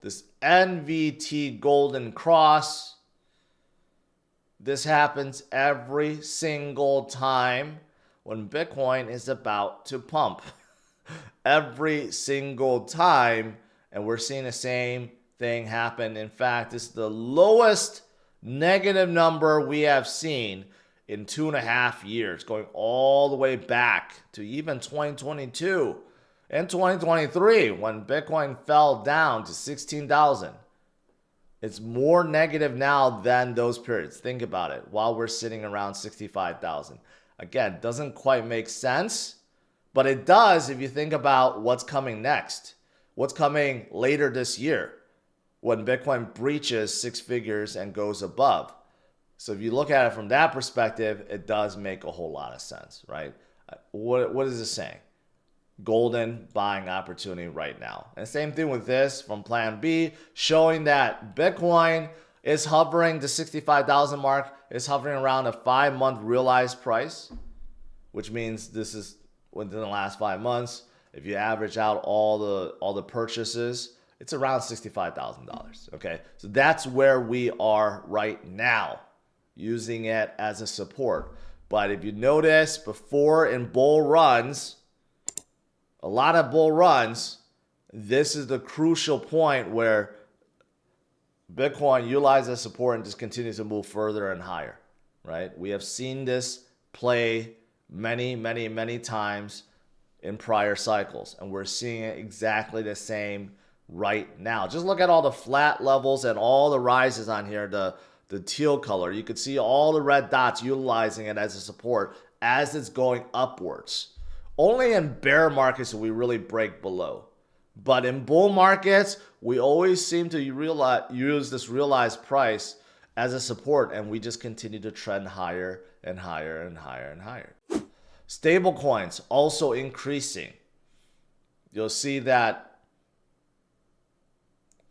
this NVT golden cross. This happens every single time when Bitcoin is about to pump. Every single time, and we're seeing the same thing happen. In fact, this is the lowest negative number we have seen in 2.5 years, going all the way back to even 2022 and 2023 when Bitcoin fell down to 16,000. It's more negative now than those periods. Think about it, while we're sitting around 65,000. Again, doesn't quite make sense, but it does if you think about what's coming next. What's coming later this year when Bitcoin breaches 6 figures and goes above. So if you look at it from that perspective, it does make a whole lot of sense, right? What is it saying? Golden buying opportunity right now. And same thing with this from Plan B, showing that Bitcoin is hovering the 65,000 mark, is hovering around a 5-month realized price, which means this is within the last 5 months. If you average out all the purchases, it's around $65,000. Okay, so that's where we are right now, using it as a support. But if you notice, before in bull runs, a lot of bull runs, this is the crucial point where Bitcoin utilizes support and just continues to move further and higher, right? We have seen this play many times in prior cycles, and we're seeing it exactly the same right now. Just look at all the flat levels and all the rises on here, the teal color. You can see all the red dots utilizing it as a support as it's going upwards. Only in bear markets do we really break below. But in bull markets, we always seem to use this realized price as a support, and we just continue to trend higher and higher and higher and higher. Stable coins also increasing. You'll see that,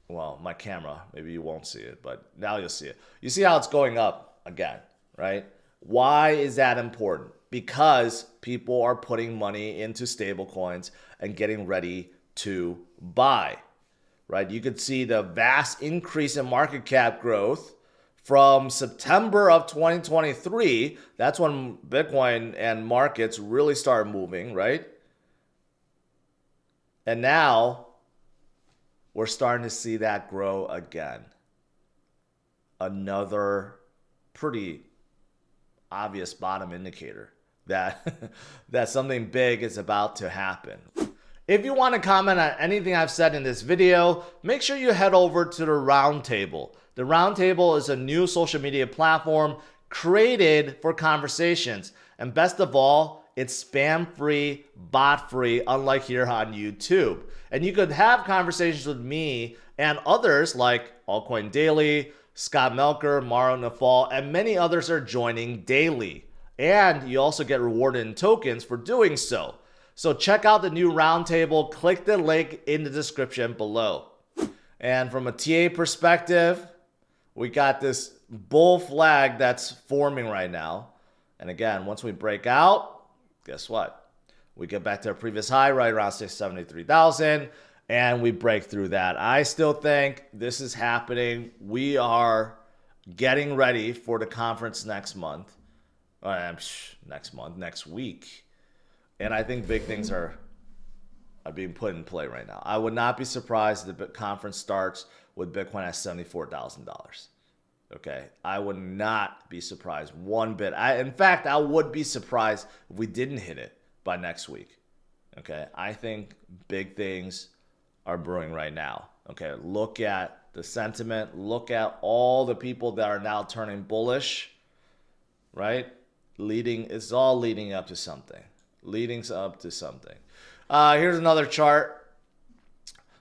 well, my camera, maybe you won't see it, but now you'll see it. You see how it's going up again, right? Why is that important? Because people are putting money into stable coins and getting ready to buy, right? You could see the vast increase in market cap growth from September of 2023. That's when Bitcoin and markets really started moving, right? And now we're starting to see that grow again. Another pretty obvious bottom indicator that that something big is about to happen. If you want to comment on anything I've said in this video, make sure you head over to the Roundtable. The Roundtable is a new social media platform created for conversations. And best of all, it's spam-free, bot-free, unlike here on YouTube. And you could have conversations with me and others like Altcoin Daily, Scott Melker, Mauro Nafal, and many others are joining daily. And you also get rewarded in tokens for doing so. So check out the new Roundtable. Click the link in the description below. And from a TA perspective, we got this bull flag that's forming right now. And again, once we break out, guess what? We get back to our previous high right around 673,000, and we break through that. I still think this is happening. We are getting ready for the conference next month. Next week. And I think big things are being put in play right now. I would not be surprised if the conference starts with Bitcoin at $74,000. Okay, I would not be surprised one bit. In fact, I would be surprised if we didn't hit it by next week. Okay, I think big things are brewing right now. Okay, look at the sentiment. Look at all the people that are now turning bullish, right? It's all leading up to something. Here's another chart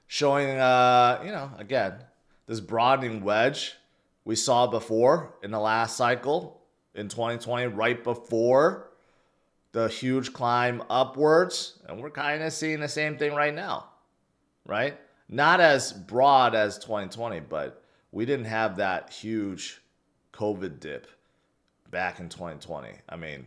showing, again, this broadening wedge we saw before in the last cycle in 2020, right before the huge climb upwards. And we're kind of seeing the same thing right now, right? Not as broad as 2020, but we didn't have that huge COVID dip back in 2020. I mean,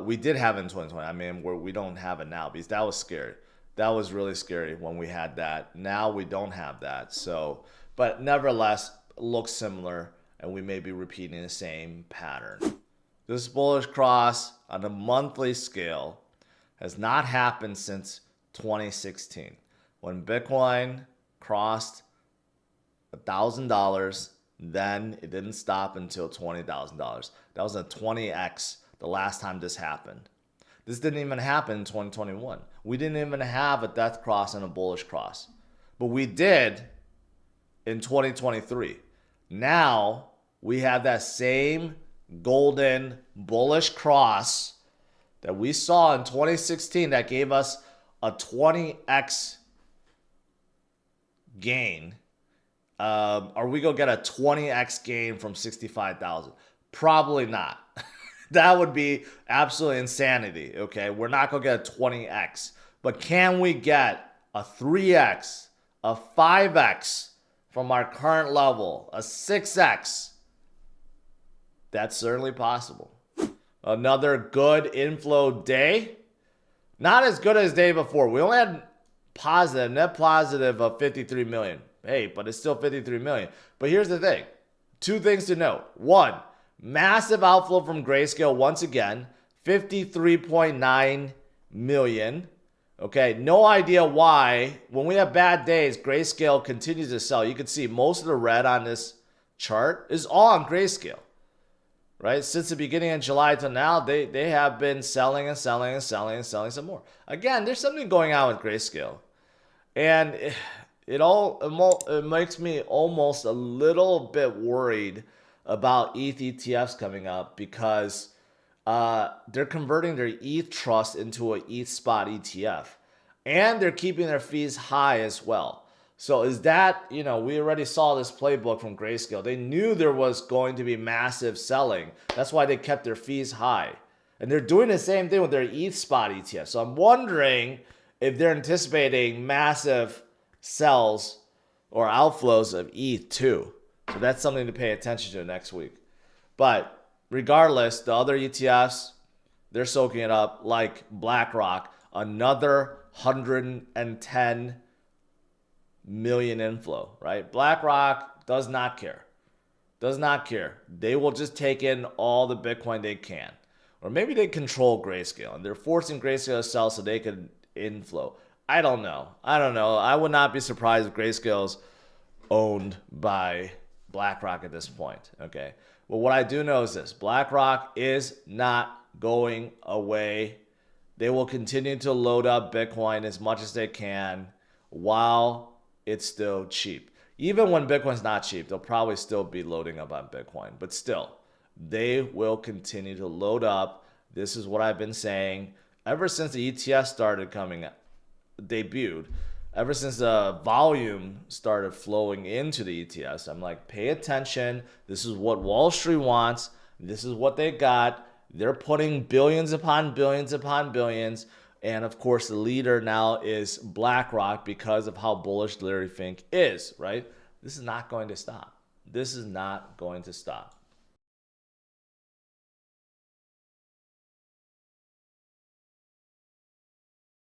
we did have it in 2020. I mean, we don't have it now because that was scary. That was really scary when we had that. Now we don't have that. So, but nevertheless, looks similar, and we may be repeating the same pattern. This bullish cross on a monthly scale has not happened since 2016, when Bitcoin crossed $1,000. Then it didn't stop until $20,000. That was a 20x the last time this happened. This didn't even happen in 2021. We didn't even have a death cross and a bullish cross. But we did in 2023. Now we have that same golden bullish cross that we saw in 2016 that gave us a 20x gain. Are we going to get a 20x gain from 65,000? Probably not. That would be absolute insanity, okay? We're not going to get a 20x. But can we get a 3x, a 5x from our current level, a 6x? That's certainly possible. Another good inflow day. Not as good as the day before. We only had net positive of 53 million. Hey, but it's still 53 million. But here's the thing. Two things to note. One, massive outflow from Grayscale once again, 53.9 million. Okay, no idea why. When we have bad days, Grayscale continues to sell. You can see most of the red on this chart is all on Grayscale. Right? Since the beginning of July to now, they have been selling and selling and selling and selling some more. Again, there's something going on with Grayscale. And it makes me almost a little bit worried about ETH ETFs coming up, because they're converting their ETH trust into an ETH spot ETF, and they're keeping their fees high as well. So is that, we already saw this playbook from Grayscale. They knew there was going to be massive selling. That's why they kept their fees high. And they're doing the same thing with their ETH spot ETF. So I'm wondering if they're anticipating massive sells or outflows of ETH too. So that's something to pay attention to next week. But regardless, the other ETFs, they're soaking it up, like BlackRock, another 110 million inflow, right? BlackRock does not care. Does not care. They will just take in all the Bitcoin they can. Or maybe they control Grayscale and they're forcing Grayscale to sell so they can inflow. I don't know. I would not be surprised if Grayscale's owned by BlackRock at this point, okay? Well, what I do know is this. BlackRock is not going away. They will continue to load up Bitcoin as much as they can while it's still cheap. Even when Bitcoin's not cheap, they'll probably still be loading up on Bitcoin. But still, they will continue to load up. This is what I've been saying ever since the ETF started debuted. Ever since the volume started flowing into the ETFs, I'm like, pay attention. This is what Wall Street wants. This is what they got. They're putting billions upon billions upon billions. And of course, the leader now is BlackRock because of how bullish Larry Fink is, right? This is not going to stop. This is not going to stop.